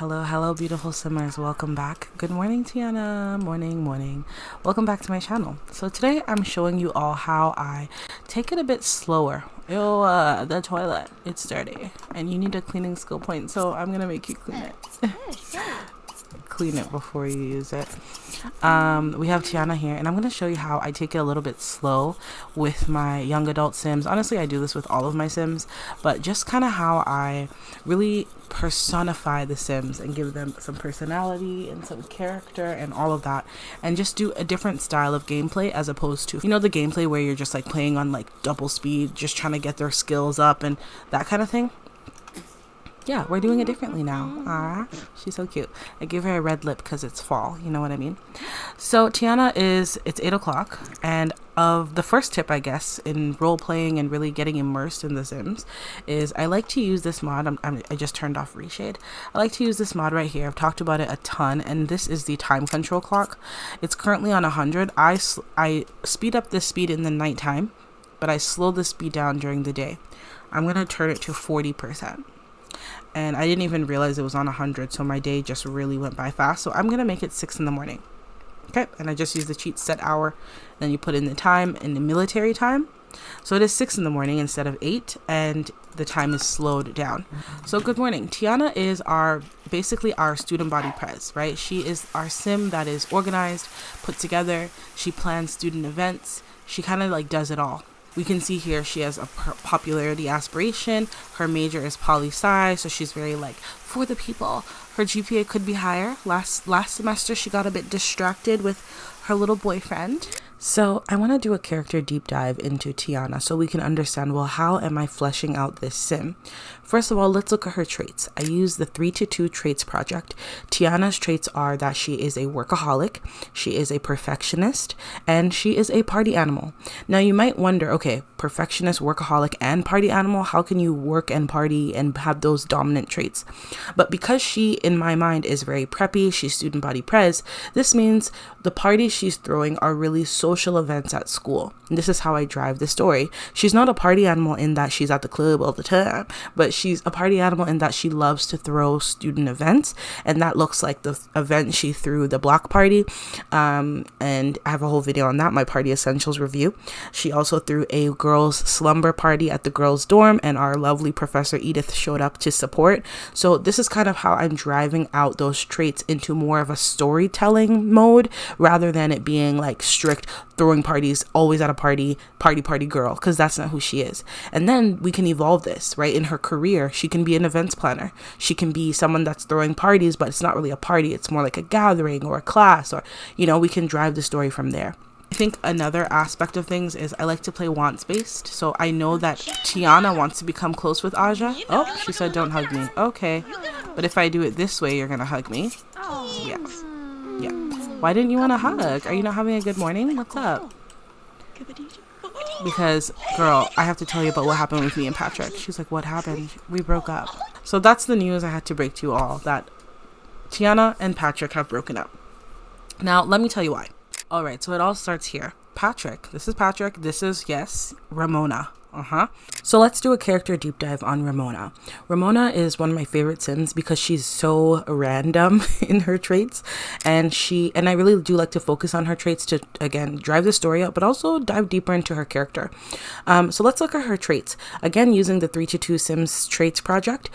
Hello, beautiful simmers. Welcome back. Good morning, Tiana. Morning. Welcome back to my channel. So today I'm showing you all how I take it a bit slower. The toilet, it's dirty and you need a cleaning skill point. So I'm gonna make you clean it. Clean it before you use it. We have Tiana here, and I'm going to show you how I take it a little bit slow with my young adult sims. Honestly, I do this with all of my sims, but just kind of how I really personify the sims and give them some personality and some character and all of that, and just do a different style of gameplay as opposed to, the gameplay where you're just like playing on like double speed, just trying to get their skills up and that kind of thing. Yeah, we're doing it differently now. She's so cute. I gave her a red lip because it's fall. You know what I mean? So Tiana it's 8 o'clock. And of the first tip, I guess, in role playing and really getting immersed in The Sims is I like to use this mod. I just turned off Reshade. I like to use this mod right here. I've talked about it a ton. And this is the time control clock. It's currently on 100. I speed up this speed in the nighttime, but I slow the speed down during the day. I'm going to turn it to 40%. And I didn't even realize it was on 100, so my day just really went by fast. So I'm gonna make it 6 in the morning. Okay, and I just use the cheat set hour. Then you put in the time in the military time. So it is 6 in the morning instead of 8, and the time is slowed down. So good morning. Tiana is basically our student body pres, right? She is our sim that is organized, put together. She plans student events. She kind of like does it all. We can see here she has a popularity aspiration. Her major is poli-sci, so she's very like for the people. Her GPA could be higher. Last semester she got a bit distracted with her little boyfriend. So I want to do a character deep dive into Tiana so we can understand, well, how am I fleshing out this sim? First of all, let's look at her traits. I use the 3-2 traits project. Tiana's traits are that she is a workaholic, she is a perfectionist, and she is a party animal. Now you might wonder, okay, perfectionist, workaholic, and party animal, how can you work and party and have those dominant traits? But because she, in my mind, is very preppy, she's student body pres, this means the parties she's throwing are really social events at school. And this is how I drive the story. She's not a party animal in that she's at the club all the time, but she's a party animal in that she loves to throw student events, and that looks like the event she threw the block party, and I have a whole video on that, my party essentials review. She also threw a girls slumber party at the girls dorm, and our lovely Professor Edith showed up to support. So this is kind of how I'm driving out those traits into more of a storytelling mode rather than it being like strict throwing parties, always at a party girl, because that's not who she is. And then we can evolve this, right? In her career, she can be an events planner. She can be someone that's throwing parties, but it's not really a party. It's more like a gathering or a class, or, we can drive the story from there. I think another aspect of things is I like to play wants based. So I know that Tiana wants to become close with Aja. Oh, she said don't hug me. Okay. But if I do it this way, you're going to hug me. Yes. Yeah. Why didn't you want to hug? Are you not having a good morning? What's up? Because, girl, I have to tell you about what happened with me and Patrick. She's like, what happened? We broke up. So that's the news I had to break to you all, that Tiana and Patrick have broken up. Now, let me tell you why. All right, so it all starts here. Patrick. This is Patrick. This is, yes, Ramona. So let's do a character deep dive on Ramona. Ramona is one of my favorite sims because she's so random in her traits, and I really do like to focus on her traits to, again, drive the story up, but also dive deeper into her character. So let's look at her traits. Again, using the 3-2 Sims traits project.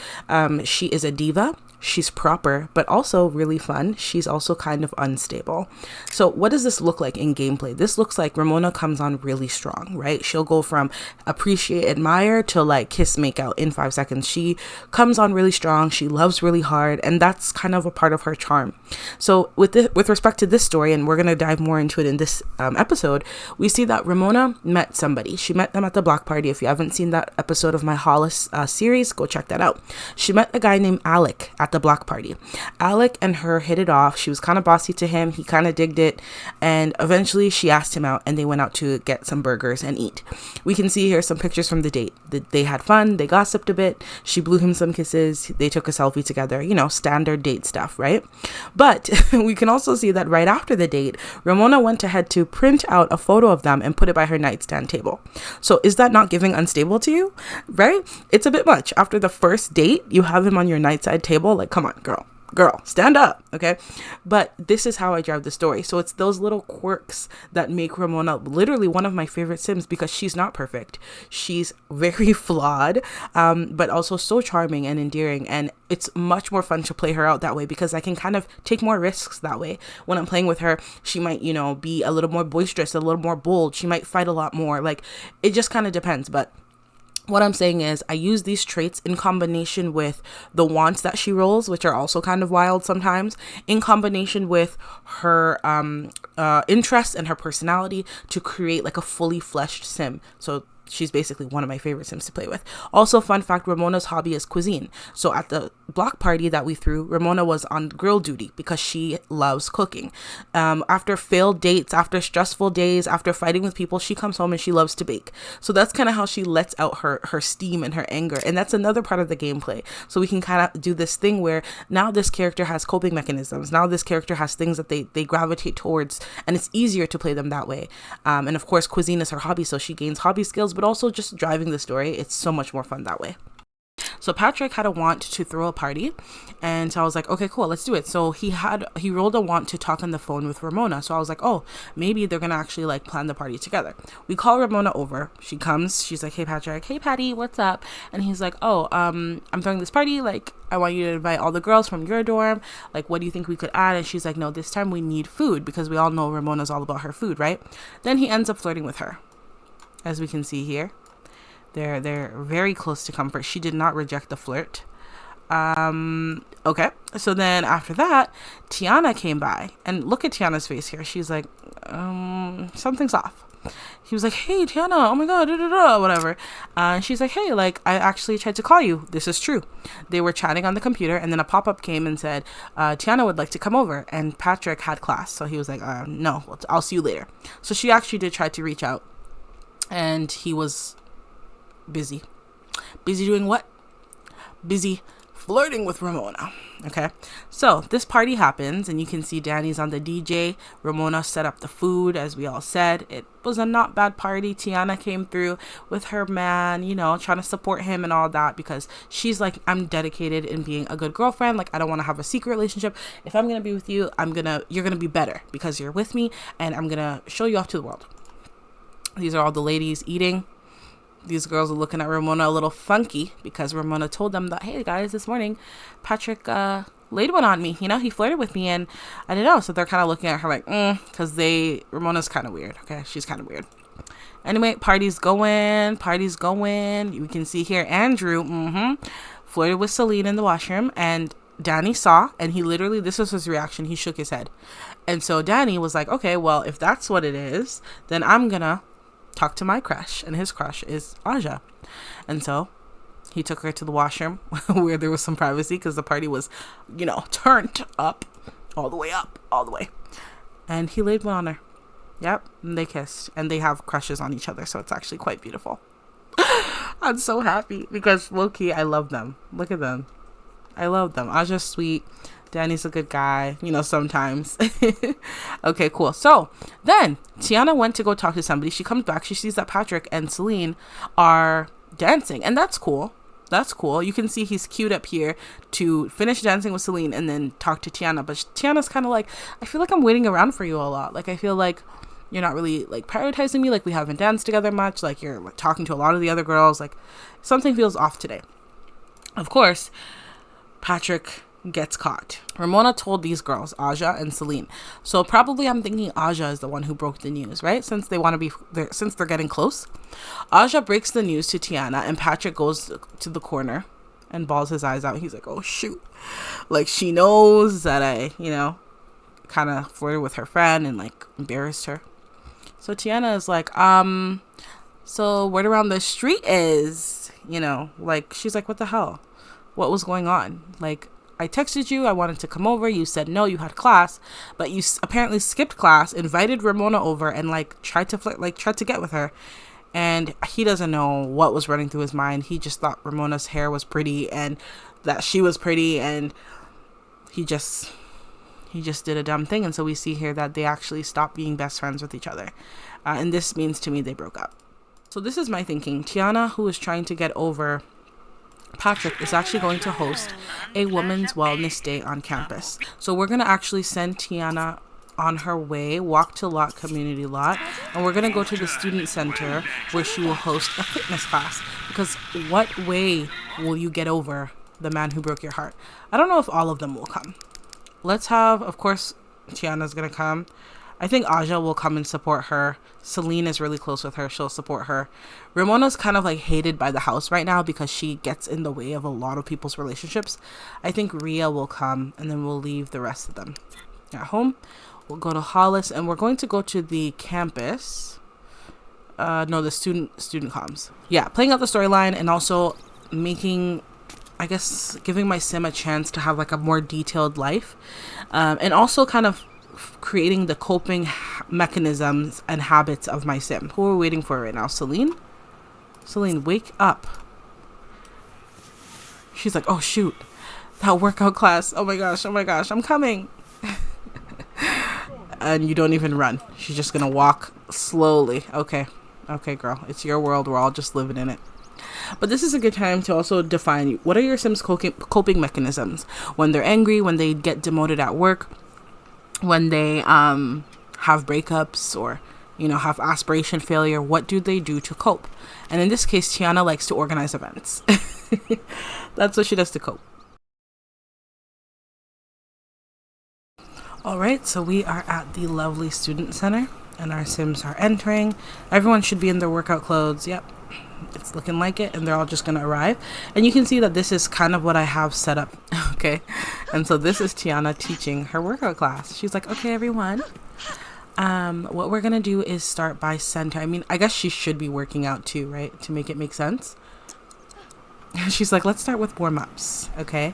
She is a diva. She's proper, but also really fun. She's also kind of unstable. So what does this look like in gameplay? This looks like Ramona comes on really strong, right? She'll go from appreciate, admire to like kiss, make out in 5 seconds. She comes on really strong. She loves really hard, and that's kind of a part of her charm. So with respect to this story, and we're going to dive more into it in this episode, we see that Ramona met somebody. She met them at the block party. If you haven't seen that episode of my Hollis series, go check that out. She met a guy named Alec at the block party. Alec and her hit it off. She was kind of bossy to him. He kind of digged it, and eventually she asked him out, and they went out to get some burgers and eat. We can see here some pictures from the date. They had fun. They gossiped a bit. She blew him some kisses. They took a selfie together. Standard date stuff, right? But we can also see that right after the date, Ramona went ahead to print out a photo of them and put it by her nightstand table. So is that not giving unstable to you? Right? It's a bit much. After the first date, you have him on your nightside table. Like, come on, girl. girl, stand up, okay? But this is how I drive the story. So it's those little quirks that make Ramona literally one of my favorite Sims, because she's not perfect. She's very flawed, but also so charming and endearing. And it's much more fun to play her out that way, because I can kind of take more risks that way. When I'm playing with her, she might, you know, be a little more boisterous, a little more bold. She might fight a lot more. Like, it just kind of depends. But what I'm saying is I use these traits in combination with the wants that she rolls, which are also kind of wild sometimes, in combination with her interests and her personality, to create like a fully fleshed sim. So she's basically one of my favorite Sims to play with. Also, fun fact, Ramona's hobby is cuisine. So at the block party that we threw, Ramona was on grill duty because she loves cooking. After failed dates, after stressful days, after fighting with people, she comes home and she loves to bake. So that's kind of how she lets out her steam and her anger. And that's another part of the gameplay. So we can kind of do this thing where now this character has coping mechanisms. Now this character has things that they gravitate towards, and it's easier to play them that way. And of course, cuisine is her hobby, so she gains hobby skills, but also just driving the story. It's so much more fun that way. So Patrick had a want to throw a party, and so I was like, okay, cool, let's do it. So he rolled a want to talk on the phone with Ramona. So I was like, oh, maybe they're gonna actually like plan the party together. We call Ramona over. She comes. She's like, hey Patrick, hey Patty, what's up? And he's like, oh, I'm throwing this party. Like, I want you to invite all the girls from your dorm. Like, what do you think we could add? And she's like, no, this time we need food, because we all know Ramona's all about her food, right? Then he ends up flirting with her, as we can see here. They're very close to comfort. She did not reject the flirt. Okay. So then after that, Tiana came by, and look at Tiana's face here. She's like, something's off. He was like, hey Tiana, oh my god, whatever. And she's like, hey, like, I actually tried to call you. This is true. They were chatting on the computer, and then a pop-up came and said, Tiana would like to come over. And Patrick had class, so he was like, no, I'll see you later. So she actually did try to reach out, and he was busy doing what? Busy flirting with Ramona. Okay, so this party happens, and you can see Danny's on the DJ. Ramona set up the food, as we all said. It was a not bad party. Tiana came through with her man, you know, trying to support him and all that, because she's like, I'm dedicated in being a good girlfriend. Like, I don't want to have a secret relationship. If I'm gonna be with you, you're gonna be better because you're with me, and I'm gonna show you off to the world. These are all the ladies eating. These girls are looking at Ramona a little funky, because Ramona told them that, hey guys, this morning Patrick laid one on me. You know, he flirted with me, and I didn't know. So they're kind of looking at her like, because Ramona's kind of weird. Okay, she's kind of weird. Anyway, party's going. You can see here Andrew flirted with Celine in the washroom, and Danny saw, and he literally, this was his reaction. He shook his head. And so Danny was like, okay, well, if that's what it is, then I'm gonna talk to my crush, and his crush is Aja. And so he took her to the washroom where there was some privacy, because the party was, you know, turned up, all the way, and he laid one on her. Yep, and they kissed, and they have crushes on each other, so it's actually quite beautiful. I'm so happy, because low-key, I love them. Look at them. I love them. Aja's sweet. Danny's a good guy, you know, sometimes. Okay, cool. So then Tiana went to go talk to somebody. She comes back. She sees that Patrick and Celine are dancing, and that's cool. That's cool. You can see he's queued up here to finish dancing with Celine and then talk to Tiana. But Tiana's kind of like, I feel like I'm waiting around for you a lot. Like, I feel like you're not really like prioritizing me. Like, we haven't danced together much. Like, you're like talking to a lot of the other girls. Like, something feels off today. Of course, Patrick gets caught. Ramona told these girls, Aja and Celine. So probably I'm thinking Aja is the one who broke the news, right? Since they're getting close. Aja breaks the news to Tiana, and Patrick goes to the corner and bawls his eyes out. He's like, oh shoot. Like, she knows that I, you know, kind of flirted with her friend and like embarrassed her. So Tiana is like, so word around the street is, you know, like, she's like, what the hell? What was going on? Like, I texted you, I wanted to come over, you said no, you had class, but you apparently skipped class, invited Ramona over, and like tried to flirt, like tried to get with her. And he doesn't know what was running through his mind. He just thought Ramona's hair was pretty and that she was pretty, and he just did a dumb thing. And so we see here that they actually stopped being best friends with each other. And this means to me they broke up. So this is my thinking. Tiana, who is trying to get over Patrick is actually going to host a women's wellness day on campus. So we're going to actually send Tiana on her way, walk to Lot Community Lot, and we're going to go to the student center where she will host a fitness class. Because what way will you get over the man who broke your heart? I don't know if all of them will come. Let's have, of course, Tiana's going to come. I think Aja will come and support her. Celine is really close with her. She'll support her. Ramona's kind of like hated by the house right now because she gets in the way of a lot of people's relationships. I think Ria will come, and then we'll leave the rest of them at home. We'll go to Hollis, and we're going to go to the campus. No, the student comms. Yeah, playing out the storyline and also making, I guess, giving my sim a chance to have like a more detailed life. And also kind of creating the coping mechanisms and habits of my sim. Who are we waiting for right now? Celine? Celine, wake up. She's like, oh shoot, that workout class. Oh my gosh, I'm coming. And you don't even run. She's just gonna walk slowly. Okay, girl, it's your world. We're all just living in it. But this is a good time to also define what are your Sims coping mechanisms when they're angry, when they get demoted at work, when they have breakups, or have aspiration failure. What do they do to cope? And in this case, Tiana likes to organize events. That's what she does to cope. All right, so we are at the lovely student center and our Sims are entering. Everyone should be in their workout clothes. Yep, it's looking like it, and they're all just gonna arrive. And you can see that this is kind of what I have set up. Okay, and so this is Tiana teaching her workout class. She's like, okay, everyone, what we're gonna do is start by center. I mean, I guess she should be working out too, right, to make it make sense. She's like, let's start with warm-ups. Okay,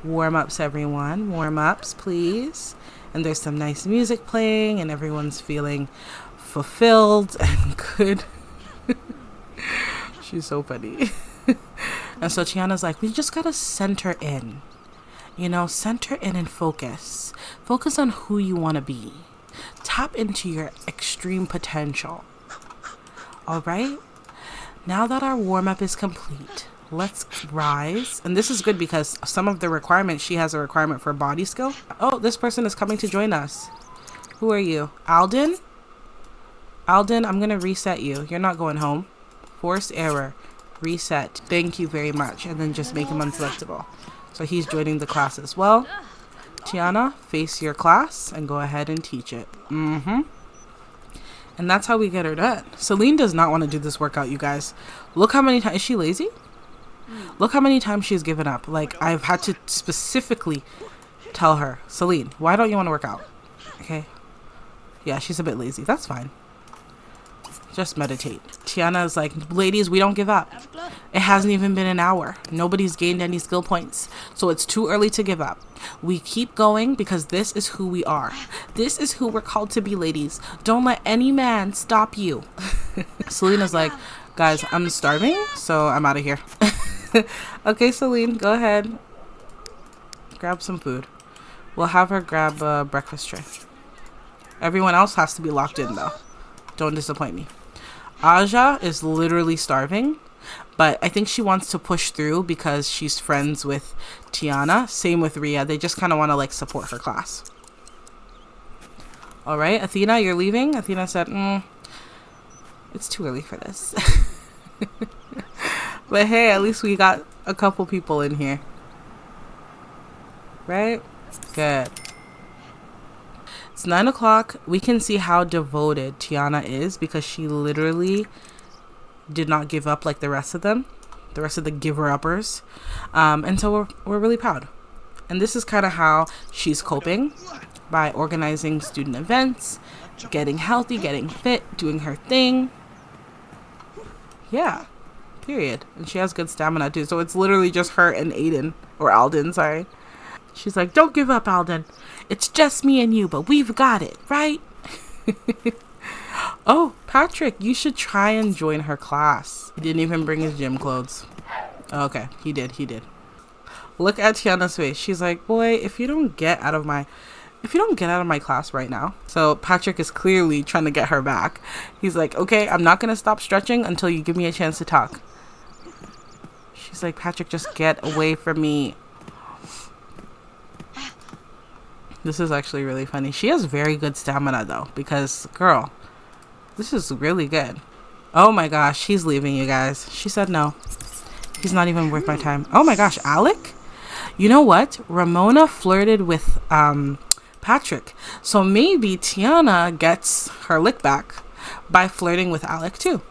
warm-ups, everyone, warm-ups, please. And there's some nice music playing, and everyone's feeling fulfilled and good. She's so funny. And so Tiana's like, we just gotta center in. Center in and focus. Focus on who you want to be. Tap into your extreme potential. All right? Now that our warm-up is complete, let's rise. And this is good because some of the requirements, she has a requirement for body skill. Oh, this person is coming to join us. Who are you? Alden? Alden, I'm going to reset you. You're not going home. Forced error. Reset. Thank you very much. And then just make him unselectable. So he's joining the class as well. Tiana, face your class and go ahead and teach it. And that's how we get her done. Celine does not want to do this workout, you guys. Look how many times. Is she lazy? Look how many times she's given up. Like, I've had to specifically tell her, Celine, why don't you want to work out? Okay. Yeah, she's a bit lazy. That's fine. Just meditate. Tiana is like, ladies, we don't give up. It hasn't even been an hour. Nobody's gained any skill points. So it's too early to give up. We keep going because this is who we are. This is who we're called to be, ladies. Don't let any man stop you. Selena's like, guys, I'm starving, so I'm out of here. Okay, Celine, go ahead. Grab some food. We'll have her grab a breakfast tray. Everyone else has to be locked in, though. Don't disappoint me. Aja is literally starving, but I think she wants to push through because she's friends with Tiana. Same with Ria. They just kind of want to like support her class. All right, Athena, you're leaving? Athena said, it's too early for this. But hey, at least we got a couple people in here. Right? Good. It's 9 o'clock. We can see how devoted Tiana is because she literally did not give up like the rest of them, the rest of the giver-uppers. And so we're really proud. And this is kind of how she's coping, by organizing student events, getting healthy, getting fit, doing her thing. Yeah, period. And she has good stamina too. So it's literally just her and Aiden, or Alden, sorry. She's like, don't give up, Alden. It's just me and you, but we've got it, right? Oh, Patrick, you should try and join her class. He didn't even bring his gym clothes. Okay, he did. Look at Tiana's face. She's like, boy, if you don't get out of my class right now. So Patrick is clearly trying to get her back. He's like, okay, I'm not going to stop stretching until you give me a chance to talk. She's like, Patrick, just get away from me. This is actually really funny. She has very good stamina though, because girl, this is really good. Oh my gosh, he's leaving, you guys. She said no. He's not even worth my time. Oh my gosh, Alec? You know what? Ramona flirted with Patrick. So maybe Tiana gets her lick back by flirting with Alec too.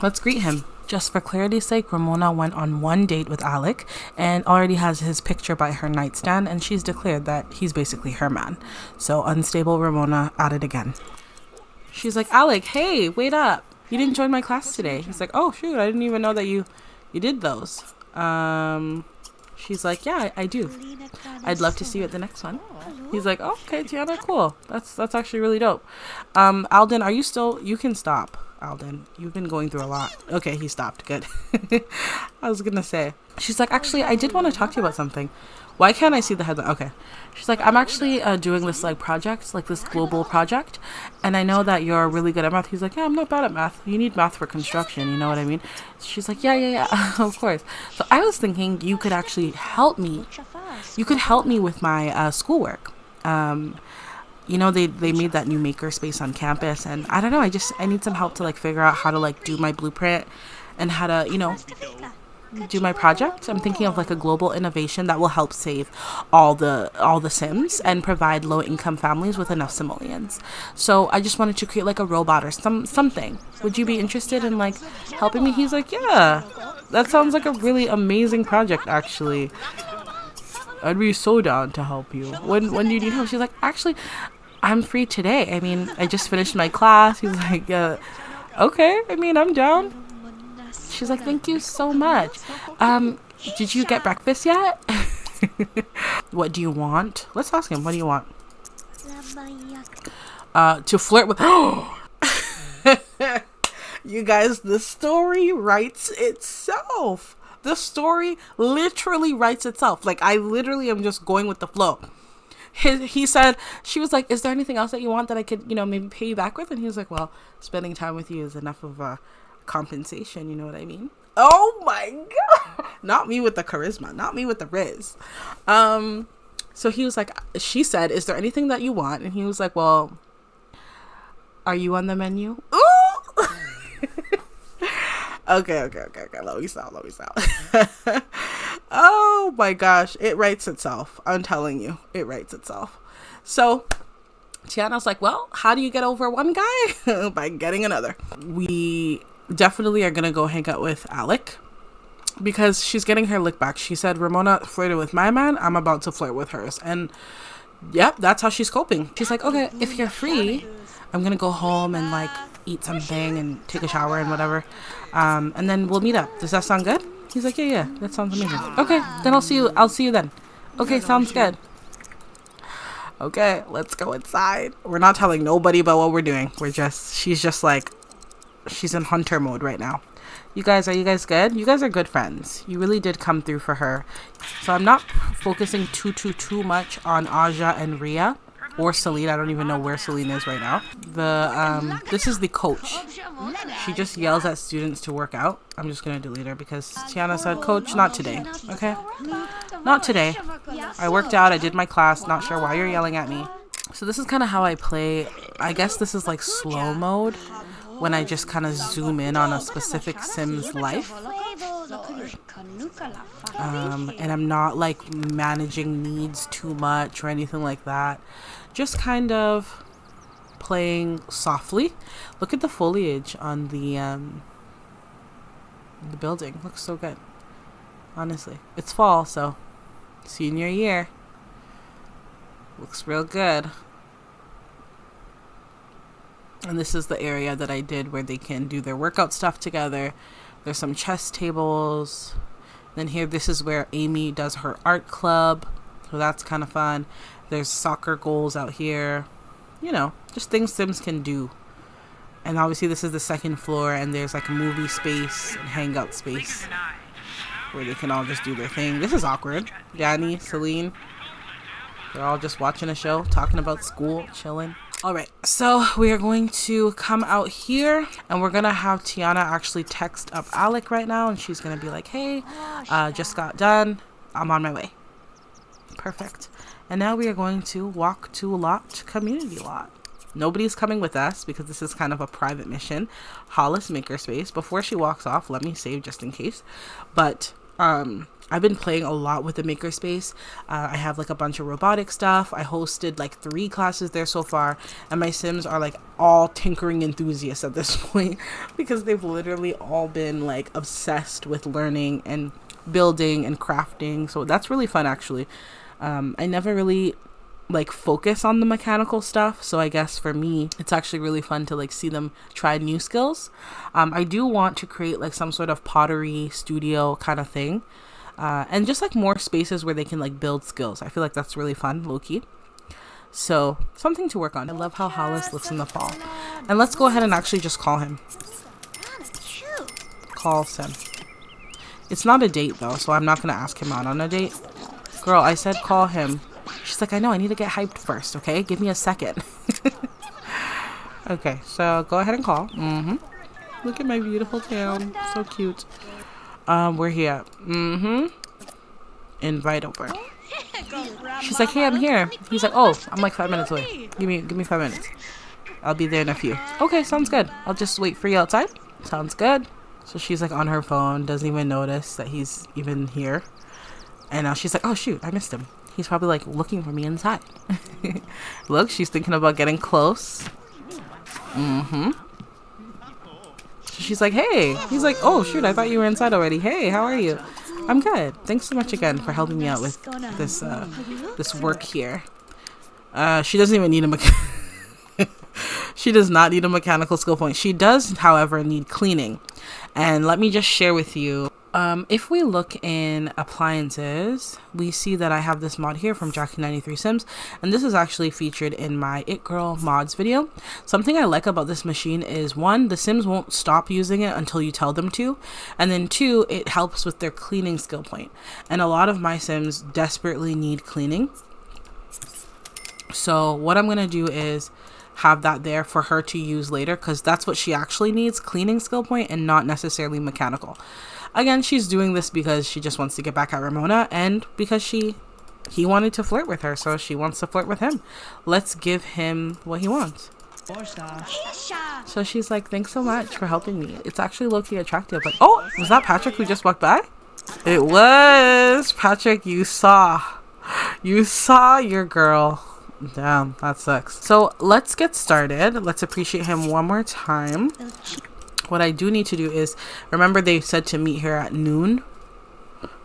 Let's greet him. Just for clarity's sake, Ramona went on one date with Alec and already has his picture by her nightstand, and she's declared that he's basically her man. So unstable Ramona at it again. She's like, Alec, hey, wait up. You didn't join my class today. He's like, oh shoot, I didn't even know that you did those. She's like, yeah, I do. I'd love to see you at the next one. He's like, oh, okay, Tiana, cool. That's actually really dope. Alden, are you still, you can stop. Alden, you've been going through a lot. Okay, he stopped. Good. I was gonna say. She's like, actually, I did want to talk to you about something. Why can't I see the headline? Okay. She's like, I'm actually doing this like project, like this global project, and I know that you're really good at math. He's like, yeah, I'm not bad at math. You need math for construction, you know what I mean? She's like, yeah, of course. So I was thinking you could actually help me. You could help me with my schoolwork. You know, they made that new maker space on campus, and I don't know, I need some help to like figure out how to like do my blueprint and how to, you know, do my project. I'm thinking of like a global innovation that will help save all the Sims and provide low income families with enough simoleons. So I just wanted to create like a robot or something. Would you be interested in like helping me? He's like, yeah, that sounds like a really amazing project actually. I'd be so down to help you. When do you need help? She's like, actually, I'm free today. I mean, I just finished my class. He's like, okay, I mean, I'm down. She's like, thank you so much. Did you get breakfast yet? What do you want? Let's ask him. What do you want? To flirt with. You guys, the story writes itself. The story literally writes itself. Like, I literally am just going with the flow. He said, she was like, is there anything else that you want that I could, you know, maybe pay you back with? And he was like, well, spending time with you is enough of a compensation, you know what I mean? Oh my god, not me with the charisma, not me with the riz. So he was like, she said, is there anything that you want? And he was like, well, are you on the menu? Ooh! Okay, let me stop. Oh my gosh, it writes itself. I'm telling you, it writes itself. So Tiana's like, well, how do you get over one guy? By getting another. We definitely are gonna go hang out with Alec because she's getting her lick back. She said, Ramona flirted with my man, I'm about to flirt with hers. And yep, that's how she's coping. She's like, okay, if you're free, I'm gonna go home and like eat something and take a shower and whatever, and then we'll meet up. Does that sound good? He's like, yeah, that sounds amazing. Okay, then I'll see you then. Okay, sounds good. Okay, let's go inside. We're not telling nobody about what we're doing. She's just like, she's in hunter mode right now. You guys, are you guys good? You guys are good friends. You really did come through for her. So I'm not focusing too much on Aja and Ria or Celine. I don't even know where Celine is right now. This is the coach. She just yells at students to work out. I'm just gonna delete her because Tiana said, coach, not today. Okay, not today. I worked out, I did my class, not sure why you're yelling at me. So this is kind of how I play. I guess this is like slow mode, when I just kind of zoom in on a specific Sim's life. And I'm not like managing needs too much or anything like that. Just kind of playing softly. Look at the foliage on the building. Looks so good. Honestly, it's fall, so senior year. Looks real good. And this is the area that I did where they can do their workout stuff together. There's some chess tables. Then here, this is where Amy does her art club. So that's kind of fun. There's soccer goals out here. You know, just things Sims can do. And obviously this is the second floor, and there's like a movie space and hangout space where they can all just do their thing. This is awkward. Danny, Celine, they're all just watching a show, talking about school, chilling. All right, so we are going to come out here and we're gonna have Tiana actually text up Alec right now, and she's gonna be like, hey, just got done, I'm on my way. Perfect. And now we are going to walk to lot community lot. Nobody's coming with us because this is kind of a private mission. Hollis Makerspace. Before she walks off, let me save just in case. But I've been playing a lot with the Makerspace. I have like a bunch of robotic stuff. I hosted like 3 classes there so far, and my Sims are like all tinkering enthusiasts at this point because they've literally all been like obsessed with learning and building and crafting. So that's really fun actually. I never really like focus on the mechanical stuff, so I guess for me it's actually really fun to like see them try new skills. I do want to create like some sort of pottery studio kind of thing, and just like more spaces where they can like build skills. I feel like that's really fun, low-key. So something to work on. I love how Hollis looks in the fall. And let's go ahead and actually just call him. Call Sim. It's not a date though, so I'm not gonna ask him out on a date. Girl, I said call him. She's like, I know, I need to get hyped first, okay? Give me a second. Okay, so go ahead and call. Look at my beautiful town. So cute. We're here. Invite over. She's like, hey, I'm here. He's like, oh, I'm like 5 minutes away. Give me 5 minutes. I'll be there in a few. Okay, sounds good. I'll just wait for you outside. Sounds good. So she's like on her phone, doesn't even notice that he's even here. And now she's like, oh shoot, I missed him. He's probably like looking for me inside. Look, she's thinking about getting close. So she's like, hey. He's like, oh shoot, I thought you were inside already. Hey, how are you? I'm good. Thanks so much again for helping me out with this this work here. She doesn't even need a she does not need a mechanical skill point. She does, however, need cleaning. And let me just share with you. If we look in appliances, we see that I have this mod here from Jackie93 Sims, and this is actually featured in my It Girl mods video. Something I like about this machine is 1, the Sims won't stop using it until you tell them to, and then 2, it helps with their cleaning skill point. And a lot of my Sims desperately need cleaning. So what I'm gonna do is have that there for her to use later, because that's what she actually needs, cleaning skill point, and not necessarily mechanical. Again, she's doing this because she just wants to get back at Ramona, and because he wanted to flirt with her, so she wants to flirt with him. Let's give him what he wants. So she's like, thanks so much for helping me. It's actually low-key attractive. Like, oh, was that Patrick who just walked by? It was Patrick. You saw your girl. Damn, that sucks. So let's get started. Let's appreciate him one more time. What I do need to do is, remember they said to meet here at noon.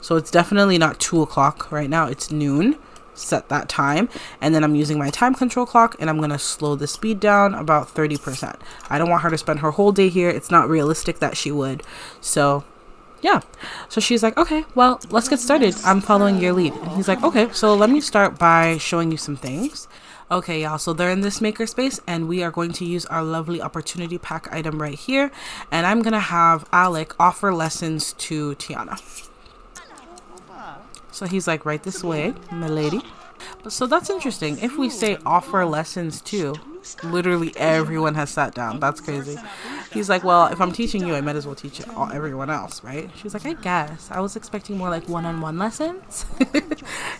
So it's definitely not 2 o'clock right now. It's noon. Set that time. And then I'm using my time control clock, and I'm going to slow the speed down about 30%. I don't want her to spend her whole day here. It's not realistic that she would. So yeah. So she's like, okay, well, let's get started. I'm following your lead. And he's like, okay, so let me start by showing you some things. Okay, y'all, so they're in this makerspace, and we are going to use our lovely opportunity pack item right here. And I'm going to have Alec offer lessons to Tiana. So he's like, right this way, my lady. So that's interesting. If we say offer lessons to, literally everyone has sat down. That's crazy. He's like, well, if I'm teaching you, I might as well teach everyone else, right? She's like, I guess. I was expecting more like one-on-one lessons.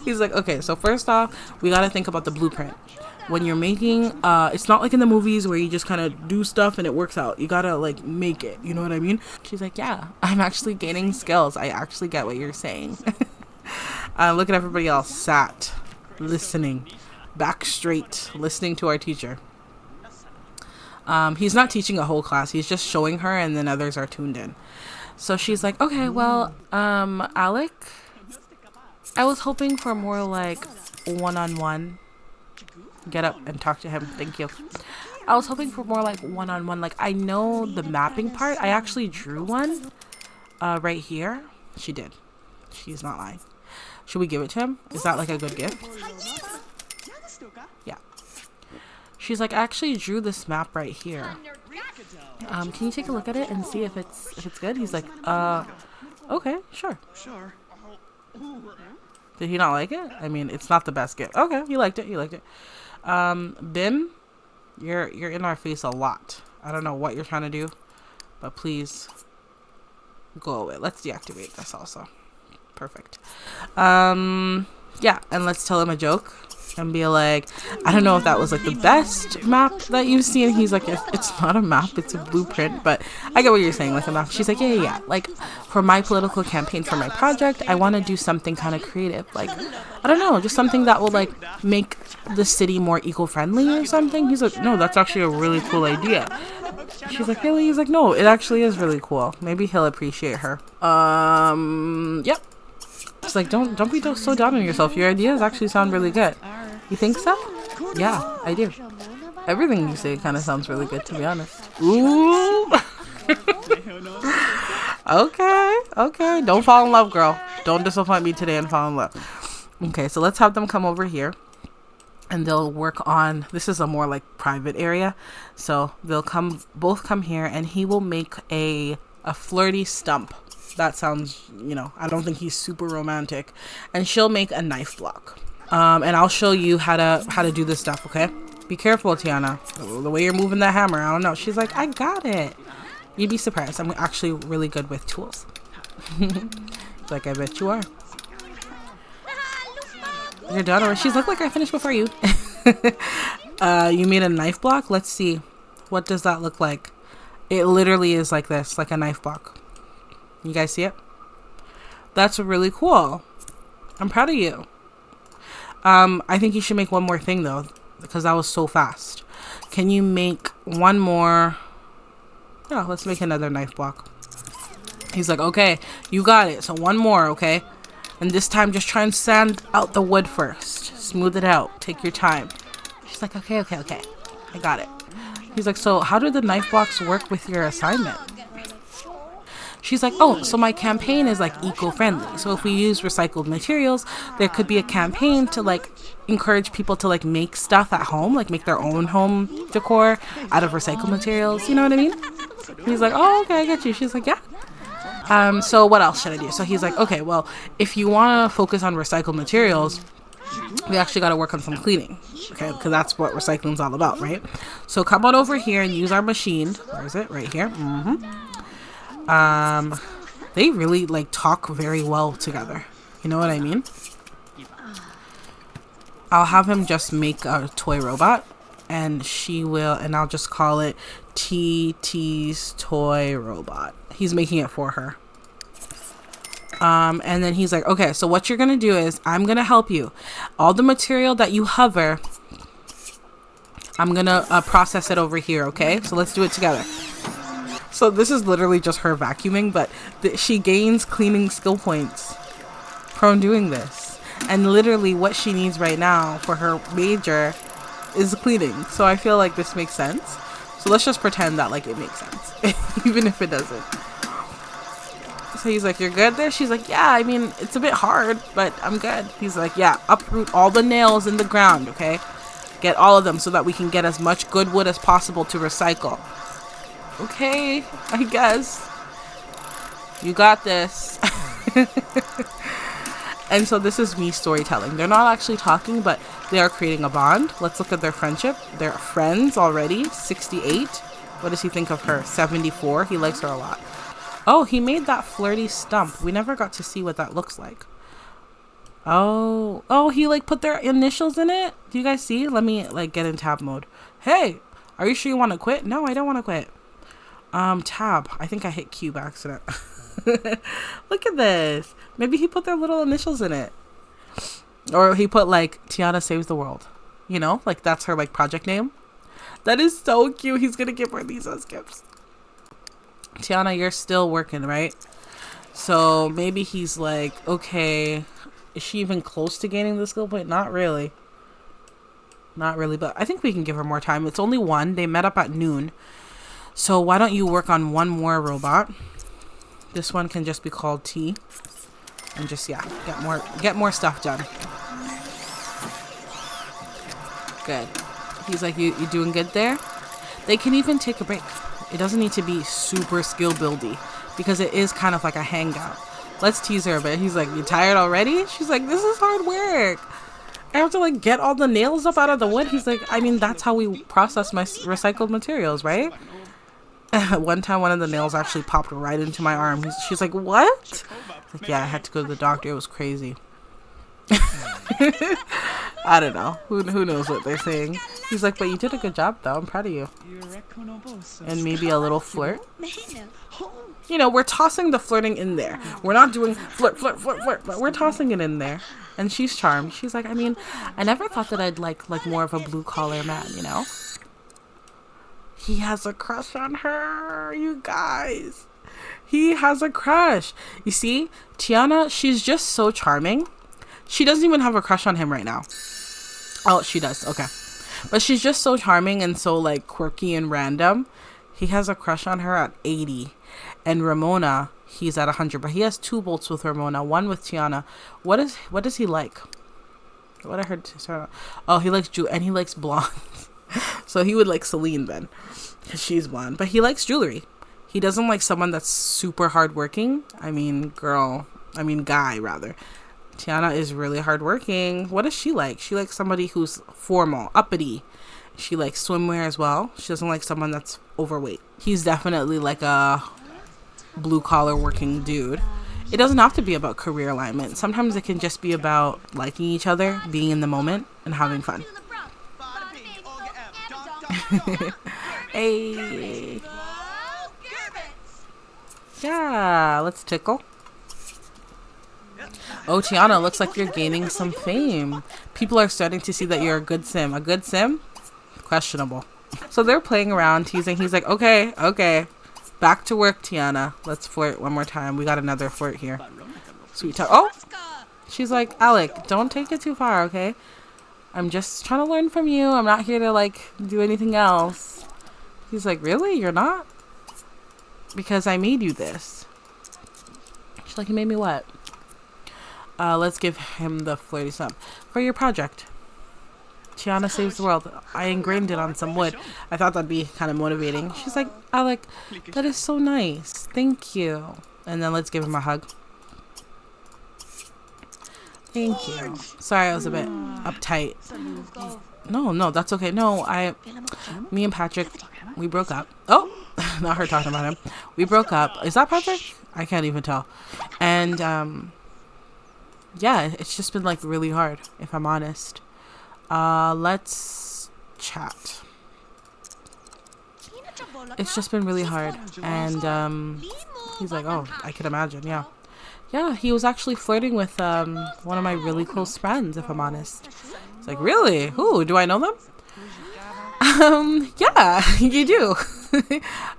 He's like, okay, so first off, we got to think about the blueprint. When you're making, it's not like in the movies where you just kind of do stuff and it works out. You gotta like make it, you know what I mean? She's like, yeah, I'm actually gaining skills. I actually get what you're saying. Look at everybody else sat, listening, back straight, listening to our teacher. He's not teaching a whole class. He's just showing her, and then others are tuned in. So she's like, okay, well, Alec, I was hoping for more like one-on-one. Get up and talk to him. Thank you. I was hoping for more like one-on-one. Like, I know the mapping part. I actually drew one right here. She did. She's not lying. Should we give it to him? Is that like a good gift? Yeah. She's like, I actually drew this map right here. Can you take a look at it and see if it's good? He's like, okay, sure. Did he not like it? I mean, it's not the best gift. Okay, he liked it. Bim, You're in our face a lot. I don't know what you're trying to do, but please go away. Let's deactivate this also. Perfect. Yeah, and let's tell him a joke and be like, I don't know if that was like the best map that you've seen. He's like, it's not a map, it's a blueprint, but I get what you're saying, like a map. She's like, yeah. Like for my political campaign for my project, I want to do something kind of creative. Like, I don't know, just something that will like make the city more eco-friendly or something. He's like, no, that's actually a really cool idea. She's like, really? He's like, no, it actually is really cool. Maybe he'll appreciate her. Yep. It's like, don't be so down on yourself. Your ideas actually sound really good. You think so? Yeah, I do. Everything you say kind of sounds really good, to be honest. Ooh. Okay. Don't fall in love, girl. Don't disappoint me today and fall in love. Okay, so let's have them come over here. And they'll work on, this is a more like private area. So they'll both come here, and he will make a flirty stump. That sounds, you know, I don't think he's super romantic. And she'll make a knife block. And I'll show you how to do this stuff, okay? Be careful, Tiana. The way you're moving that hammer, I don't know. She's like, I got it. You'd be surprised. I'm actually really good with tools. Like, I bet you are. You're done already? She's like, look, I finished before you. You made a knife block? Let's see. What does that look like? It literally is like this, like a knife block. You guys see it? That's really cool. I'm proud of you. I think you should make one more thing though, because that was so fast. Can you make one more? Yeah, let's make another knife block. He's like, okay, you got it. So one more, okay? And this time just try and sand out the wood first. Smooth it out. Take your time. She's like, okay. I got it. He's like, so how do the knife blocks work with your assignment? She's like, oh, so my campaign is like eco-friendly. So if we use recycled materials, there could be a campaign to like encourage people to like make stuff at home, like make their own home decor out of recycled materials. You know what I mean? He's like, oh, okay, I get you. She's like, yeah. So what else should I do? So he's like, okay, well, if you want to focus on recycled materials, we actually got to work on some cleaning, okay? Because that's what recycling is all about, right? So come on over here and use our machine. Where is it? Right here. They really like talk very well together. You know what I mean? I'll have him just make a toy robot, and I'll just call it TT's toy robot. He's making it for her. And then he's like, okay, so what you're gonna do is I'm gonna help you. All the material that you hover, I'm gonna process it over here, okay? So let's do it together. So this is literally just her vacuuming, but she gains cleaning skill points from doing this. And literally what she needs right now for her major is cleaning. So I feel like this makes sense. So let's just pretend that like it makes sense, even if it doesn't. So he's like, you're good there? She's like, yeah, I mean, it's a bit hard, but I'm good. He's like, yeah, uproot all the nails in the ground, okay? Get all of them so that we can get as much good wood as possible to recycle. Okay, I guess. You got this. And so this is me storytelling. They're not actually talking, but they are creating a bond. Let's look at their friendship. They're friends already. 68. What does he think of her? 74. He likes her a lot. Oh, he made that flirty stump. We never got to see what that looks like. Oh, he like put their initials in it. Do you guys see? Let me like get in tab mode. Hey, are you sure you want to quit? No, I don't want to quit. Tab. I think I hit Q by accident. Look at this. Maybe he put their little initials in it. Or he put like Tiana Saves the World. You know, like that's her like project name. That is so cute. He's gonna give her these as gifts. Tiana, you're still working, right? So maybe he's like, okay, is she even close to gaining the skill point? Not really. Not really, but I think we can give her more time. It's only one. They met up at noon. So why don't you work on one more robot? This one can just be called T. And just, yeah, get more stuff done. Good. He's like, you doing good there? They can even take a break. It doesn't need to be super skill buildy because it is kind of like a hangout. Let's tease her a bit. He's like, you tired already? She's like, this is hard work. I have to like get all the nails up out of the wood. He's like, I mean, that's how we process my recycled materials, right? One time, one of the nails actually popped right into my arm. She's like, what? Like, yeah, I had to go to the doctor. It was crazy. I don't know. Who knows what they're saying? He's like, but you did a good job, though. I'm proud of you. And maybe a little flirt. You know, we're tossing the flirting in there. We're not doing flirt, flirt, flirt, flirt, but we're tossing it in there. And she's charmed. She's like, I mean, I never thought that I'd like more of a blue collar man, you know? He has a crush on her, you guys. He has a crush. You see, Tiana, she's just so charming. She doesn't even have a crush on him right now. Oh, she does. Okay. But she's just so charming and so like quirky and random. He has a crush on her at 80. And Ramona, he's at 100. But he has 2 bolts with Ramona, 1 with Tiana. What does he like? What I heard. Oh, he likes and he likes blondes. So he would like Celine then. She's blonde. But he likes jewelry. He doesn't like someone that's super hardworking. I mean, guy rather. Tiana is really hardworking. What does she like? She likes somebody who's formal, uppity. She likes swimwear as well. She doesn't like someone that's overweight. He's definitely like a blue collar working dude. It doesn't have to be about career alignment. Sometimes it can just be about liking each other, being in the moment, and having fun. Hey. Yeah, let's tickle. Oh, Tiana, looks like you're gaining some fame. People are starting to see that you're a good sim. A good sim? Questionable. So they're playing around, teasing. He's like, okay. Back to work, Tiana. Let's flirt one more time. We got another flirt here. Sweet talk. Oh! She's like, Alec, don't take it too far, okay? I'm just trying to learn from you. I'm not here to, like, do anything else. He's like, really? You're not? Because I made you this. She's like, you made me what? Let's give him the flirty stump. For your project. Tiana saves the world. I engraved it on some wood. I thought that'd be kind of motivating. She's like, Alec, that is so nice. Thank you. And then let's give him a hug. Thank you. Sorry, I was a bit uptight. No, that's okay. No, me and Patrick, we broke up. Oh, not her talking about him. We broke up. Is that Patrick? I can't even tell. And, yeah, it's just been like really hard, if I'm honest. Let's chat. It's just been really hard. And, he's like, oh, I can imagine. Yeah, he was actually flirting with, one of my really close friends, if I'm honest. It's like, really? Who? Do I know them? Yeah, you do.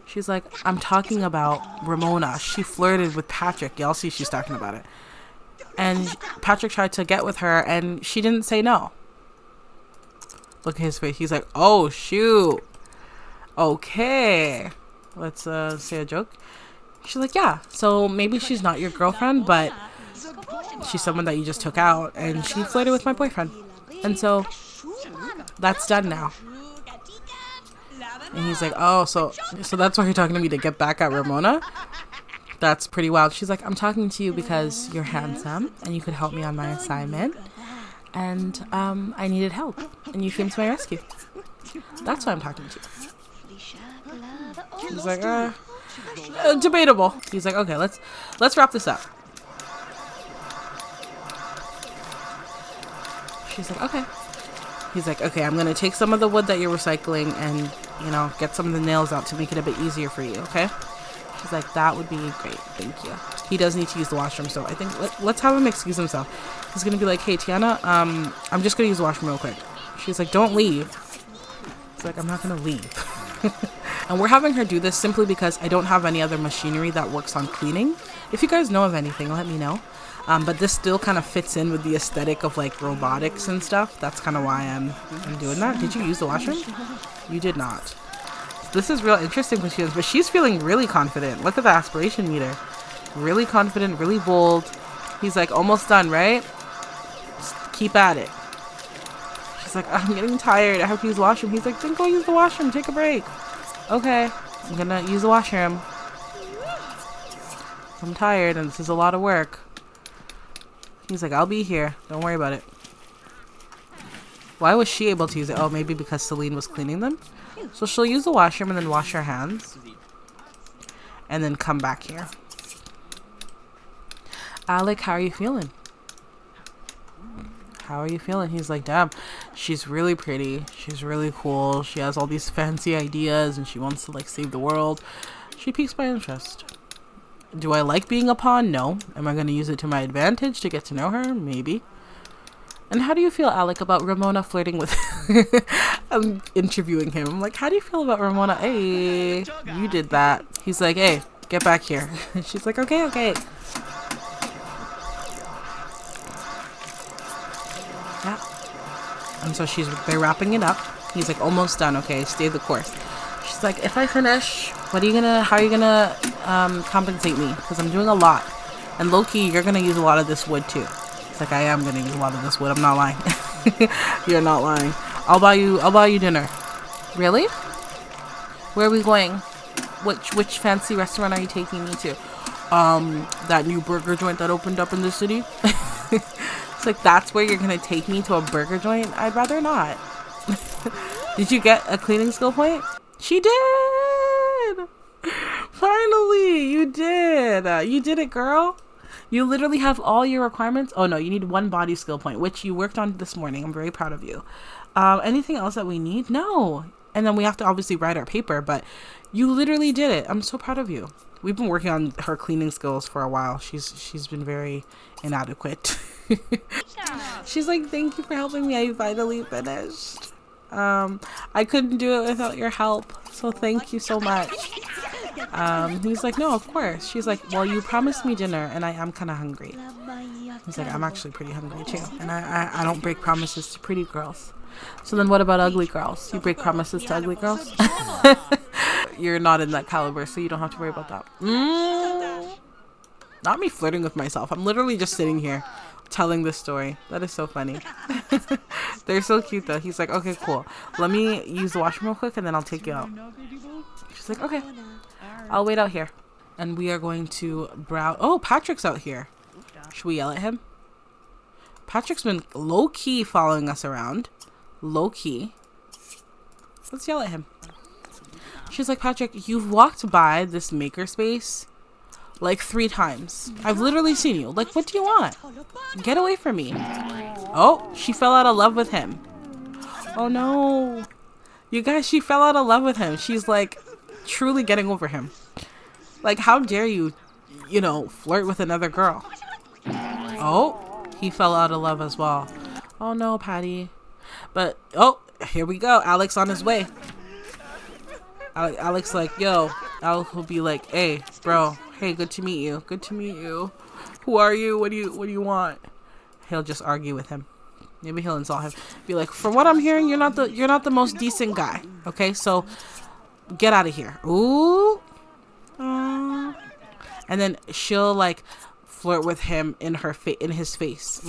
She's like, I'm talking about Ramona. She flirted with Patrick. Y'all see she's talking about it. And Patrick tried to get with her, and she didn't say no. Look at his face. He's like, oh, shoot. Okay. Let's say a joke. She's like, yeah. So maybe she's not your girlfriend, but she's someone that you just took out, and she flirted with my boyfriend. And so that's done now. And he's like, oh, so that's why you're talking to me, to get back at Ramona? That's pretty wild. She's like, I'm talking to you because you're handsome and you could help me on my assignment. And I needed help. And you came to my rescue. That's why I'm talking to you. He's like, debatable. He's like, okay, let's wrap this up. She's like, okay. He's like, okay, I'm going to take some of the wood that you're recycling and, you know, get some of the nails out to make it a bit easier for you, okay? She's like, that would be great. Thank you. He does need to use the washroom, so I think let's have him excuse himself. He's going to be like, hey, Tiana, I'm just going to use the washroom real quick. She's like, don't leave. He's like, I'm not going to leave. And we're having her do this simply because I don't have any other machinery that works on cleaning. If you guys know of anything, let me know. But this still kind of fits in with the aesthetic of like robotics and stuff. That's kind of why I'm doing that. Did you use the washroom? You did not. This is real interesting when she is, but she's feeling really confident. Look at the aspiration meter. Really confident, really bold. He's like, almost done, right? Just keep at it. She's like, I'm getting tired. I have to use the washroom. He's like, then go use the washroom. Take a break. Okay, I'm gonna use the washroom. I'm tired and this is a lot of work. He's like, I'll be here. Don't worry about it. Why was she able to use it? Oh, maybe because Celine was cleaning them. So she'll use the washroom and then wash her hands. And then come back here. Alec, how are you feeling? How are you feeling? He's like, damn, she's really pretty. She's really cool. She has all these fancy ideas and she wants to like save the world. She piques my interest. Do I like being a pawn? No. Am I going to use it to my advantage to get to know her? Maybe. And how do you feel, Alec, about Ramona flirting with... I'm interviewing him. I'm like, how do you feel about Ramona? Hey, you did that. He's like, hey, get back here. She's like, okay, okay. Yeah. And so they're wrapping it up. He's like, almost done. Okay, stay the course. She's like, if I finish, how are you gonna compensate me? Because I'm doing a lot. And low-key, you're gonna use a lot of this wood too. It's like, I am gonna use a lot of this wood. I'm not lying. You're not lying. I'll buy you dinner. Really? Where are we going? Which fancy restaurant are you taking me to? That new burger joint that opened up in the city. It's like, that's where you're gonna take me, to a burger joint? I'd rather not. Did you get a cleaning skill point? She did! Finally, you did. You did it, girl. You literally have all your requirements. Oh no, you need 1 body skill point, which you worked on this morning. I'm very proud of you. Anything else that we need? No. And then we have to obviously write our paper, but you literally did it. I'm so proud of you. We've been working on her cleaning skills for a while. She's been very inadequate. She's like, thank you for helping me. I finally finished. I couldn't do it without your help, so thank you so much. He's like, no, of course. She's like, well, you promised me dinner and I am kind of hungry. He's like, I'm actually pretty hungry too, and I don't break promises to pretty girls. So then what about ugly girls? You break promises to ugly girls? You're not in that caliber, so you don't have to worry about that. Not me flirting with myself. I'm literally just sitting here telling this story. That is so funny. They're so cute though. He's like, okay, cool. Let me use the washroom real quick and then I'll take you out. She's like, okay, I'll wait out here. And we are going to browse. Oh, Patrick's out here. Should we yell at him? Patrick's been low-key following us around. Low-key. Let's yell at him. She's like, Patrick, you've walked by this makerspace like 3 times. I've literally seen you. Like, what do you want? Get away from me. Oh, she fell out of love with him. Oh no. You guys, she fell out of love with him. She's like truly getting over him. Like, how dare you, flirt with another girl? Oh, he fell out of love as well. Oh no, Patty. But, oh, here we go. Alex on his way. Alex like, yo. Alex will be like, hey, bro. Hey, good to meet you. Good to meet you. Who are you? What do you want? He'll just argue with him. Maybe he'll insult him. Be like, from what I'm hearing, you're not the most decent guy. Okay, so get out of here. Ooh. And then she'll like flirt with him in his face.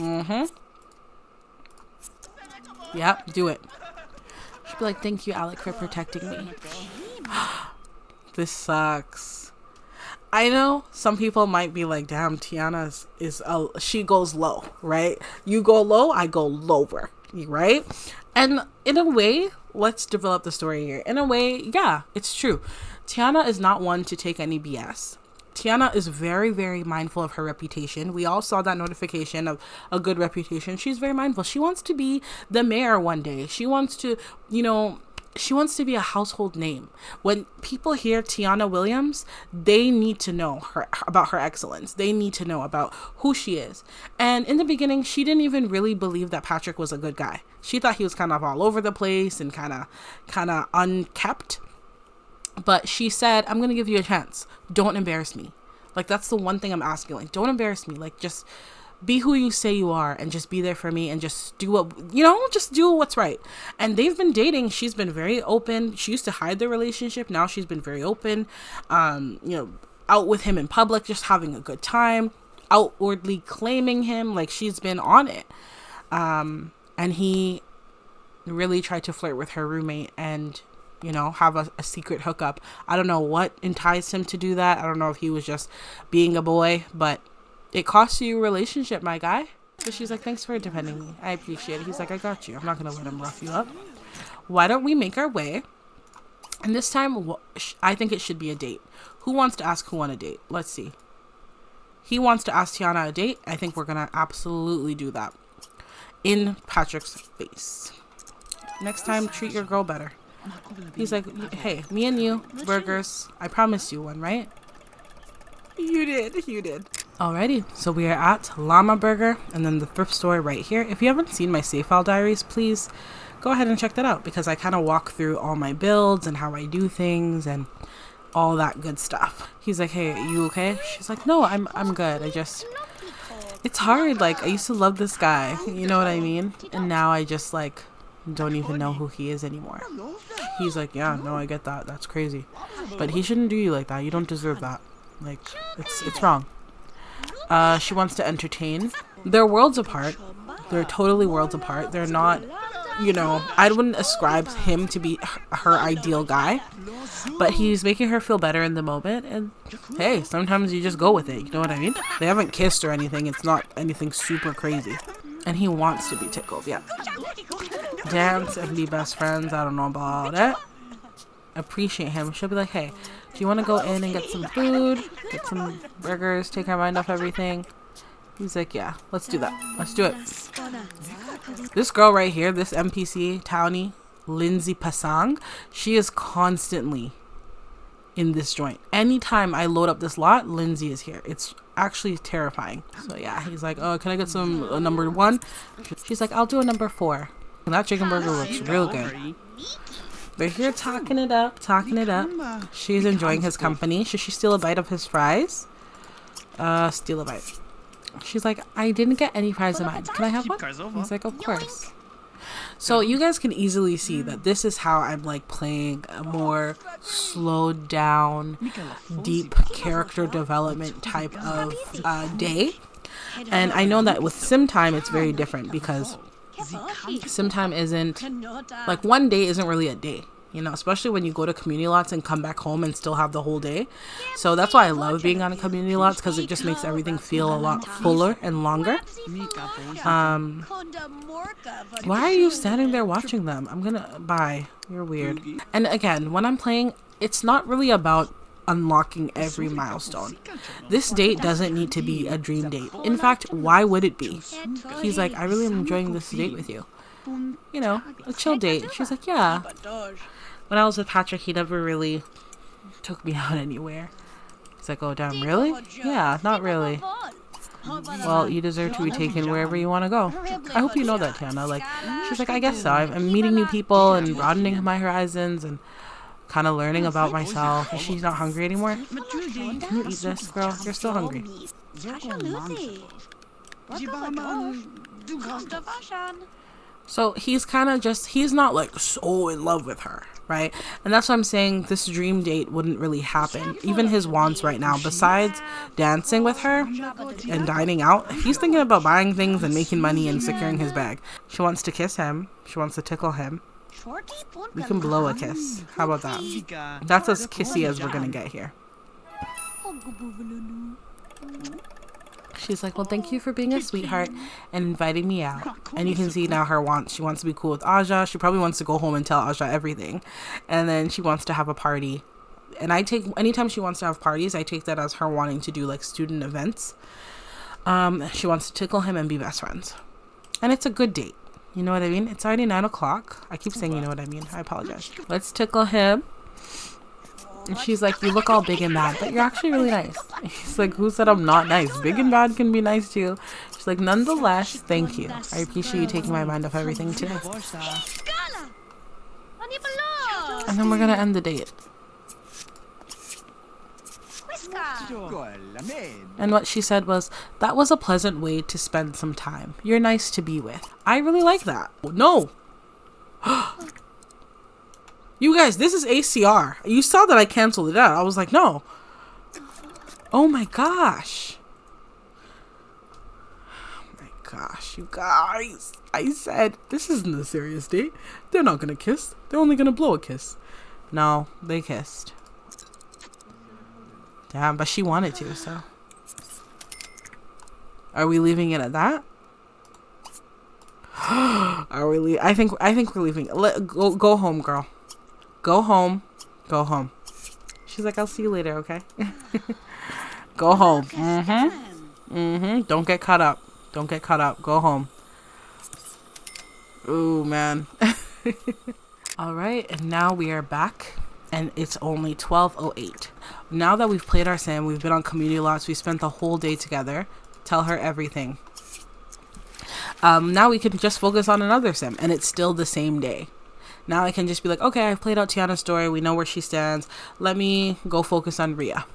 Yep, do it. She'll be like, thank you, Alec, for protecting me. This sucks. I know some people might be like, damn, Tiana she goes low, right? You go low, I go lower, right? And in a way, let's develop the story here. In a way, yeah, it's true. Tiana is not one to take any BS. Tiana is very, very mindful of her reputation. We all saw that notification of a good reputation. She's very mindful. She wants to be the mayor one day. She wants to, she wants to be a household name. When people hear Tiana Williams, they need to know about her excellence. They need to know about who she is. And in the beginning, she didn't even really believe that Patrick was a good guy. She thought he was kind of all over the place and kind of unkept. But she said, I'm going to give you a chance. Don't embarrass me. Like, that's the one thing I'm asking. Like, don't embarrass me. Like, just be who you say you are and just be there for me and just do just do what's right. And they've been dating. She's been very open. She used to hide their relationship. Now she's been very open, out with him in public, just having a good time, outwardly claiming him. Like, she's been on it. And he really tried to flirt with her roommate and, have a secret hookup. I don't know what enticed him to do that. I don't know if he was just being a boy, but it costs you a relationship, my guy. So she's like, thanks for defending me. I appreciate it. He's like, I got you. I'm not going to let him rough you up. Why don't we make our way? And this time, I think it should be a date. Who wants to ask who on a date? Let's see. He wants to ask Tiana a date. I think we're going to absolutely do that. In Patrick's face. Next time, treat your girl better. He's like, hey, me and you, burgers. I promised you one, right? You did. You did. Alrighty, so we are at Llama Burger and then the thrift store right here. If you haven't seen my Save File Diaries, please go ahead and check that out because I kind of walk through all my builds and how I do things and all that good stuff. He's like, hey, are you okay? She's like, no, I'm good. It's hard. Like, I used to love this guy. You know what I mean? And now I just, like, don't even know who he is anymore. He's like, yeah, no, I get that. That's crazy. But he shouldn't do you like that. You don't deserve that. Like, it's wrong. She wants to entertain. They're worlds apart. They're totally worlds apart. They're not, you know, I wouldn't ascribe him to be her ideal guy. But he's making her feel better in the moment. And hey, sometimes you just go with it. You know what I mean? They haven't kissed or anything. It's not anything super crazy. And he wants to be tickled. Yeah. Dance and be best friends. I don't know about it. Appreciate him. She'll be like, hey, do you want to go in and get some food? Get some burgers? Take our mind off everything? He's like, yeah, let's do that. Let's do it. This girl right here, this NPC, Townie, Lindsay Pasang, she is constantly in this joint. Anytime I load up this lot, Lindsay is here. It's actually terrifying. So yeah, he's like, oh, can I get some number 1? She's like, I'll do a number 4. And that chicken burger looks real good. They're here talking it up. She's enjoying his company. Should she steal a bite of his fries? Steal a bite. She's like, I didn't get any fries in mine. Can I have one? He's like, of course. So you guys can easily see that this is how I'm like playing a more slowed down, deep character development type of day. And I know that with sim time, it's very different because sim time isn't, like one day isn't really a day. You know, especially when you go to community lots and come back home and still have the whole day. So that's why I love being on community lots because it just makes everything feel a lot fuller and longer. Why are you standing there watching them? I'm gonna bye. You're weird. And again, when I'm playing, it's not really about unlocking every milestone. This date doesn't need to be a dream date. In fact, why would it be? He's like, I really am enjoying this date with you. You know, a chill date. She's like, yeah. When I was with Patrick, he never really took me out anywhere. He's like, oh, damn, really? Yeah, not really. Well, you deserve to be taken wherever you want to go. I hope you know that, Tiana. Like, she's like, I guess so. I'm meeting new people and broadening my horizons and kind of learning about myself. Is she not hungry anymore? Can you eat this, girl? You're still hungry. So he's kind of just, he's not like so in love with her, right? And that's why I'm saying this dream date wouldn't really happen. Even his wants right now, besides dancing with her and dining out, he's thinking about buying things and making money and securing his bag. She wants to kiss him. She wants to tickle him. We can blow a kiss. How about that? That's as kissy as we're gonna get here. She's like, well, thank you for being a sweetheart and inviting me out. And you can see now her wants. She wants to be cool with Aja. She probably wants to go home and tell Aja everything. And then she wants to have a party. And I take, anytime she wants to have parties, I take that as her wanting to do like student events. She wants to tickle him and be best friends. And it's a good date. You know what I mean? It's already 9 o'clock. I keep saying you know what I mean. I apologize. Let's tickle him. And she's like, you look all big and bad, but you're actually really nice. He's like, who said I'm not nice? Big and bad can be nice too. She's like, nonetheless, thank you. I appreciate you taking my mind off everything today. And then we're going to end the date. And what she said was, that was a pleasant way to spend some time. You're nice to be with. I really like that. No. You guys, this is ACR. You saw that I canceled it out. I was like, no. Oh my gosh. Oh my gosh, you guys. I said, this isn't a serious date. They're not going to kiss. They're only going to blow a kiss. No, they kissed. Damn, but she wanted to, so. Are we leaving it at that? Are we leaving? I think we're leaving. Go home, girl. Go home. Go home. She's like, I'll see you later, okay? Go home. Don't get caught up. Don't get caught up. Go home. Ooh, man. All right, and now we are back, and it's only 12:08. Now that we've played our sim, we've been on community lots, we spent the whole day together. Tell her everything. Now we can just focus on another sim, and it's still the same day. Now I can just be like, okay, I've played out Tiana's story. We know where she stands. Let me go focus on Ria.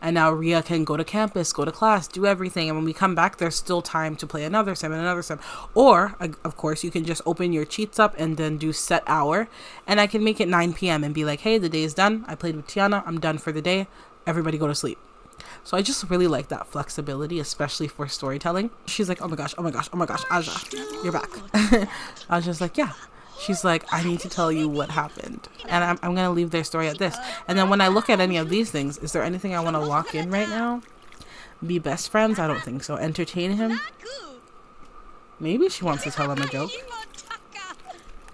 And now Ria can go to campus, go to class, do everything. And when we come back, there's still time to play another sim and another sim. Or, of course, you can just open your cheats up and then do set hour. And I can make it 9 p.m. and be like, hey, the day is done. I played with Tiana. I'm done for the day. Everybody go to sleep. So I just really like that flexibility, especially for storytelling. She's like, oh my gosh, Aja, you're back. I was just like, yeah. She's like, I need to tell you what happened. And I'm going to leave their story at this. And then when I look at any of these things, is there anything I want to lock in right now? Be best friends? I don't think so. Entertain him? Maybe she wants to tell him a joke.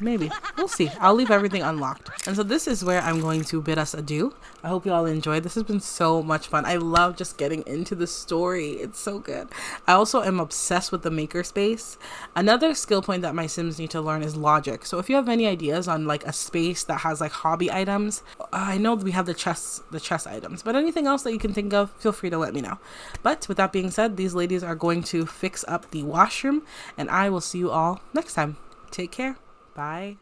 Maybe. We'll see. I'll leave everything unlocked. And so this is where I'm going to bid us adieu. I hope you all enjoyed. This has been so much fun. I love just getting into the story. It's so good. I also am obsessed with the makerspace. Another skill point that my Sims need to learn is logic. So if you have any ideas on like a space that has like hobby items, I know we have the chess items, but anything else that you can think of, feel free to let me know. But with that being said, these ladies are going to fix up the washroom, and I will see you all next time. Take care. Bye.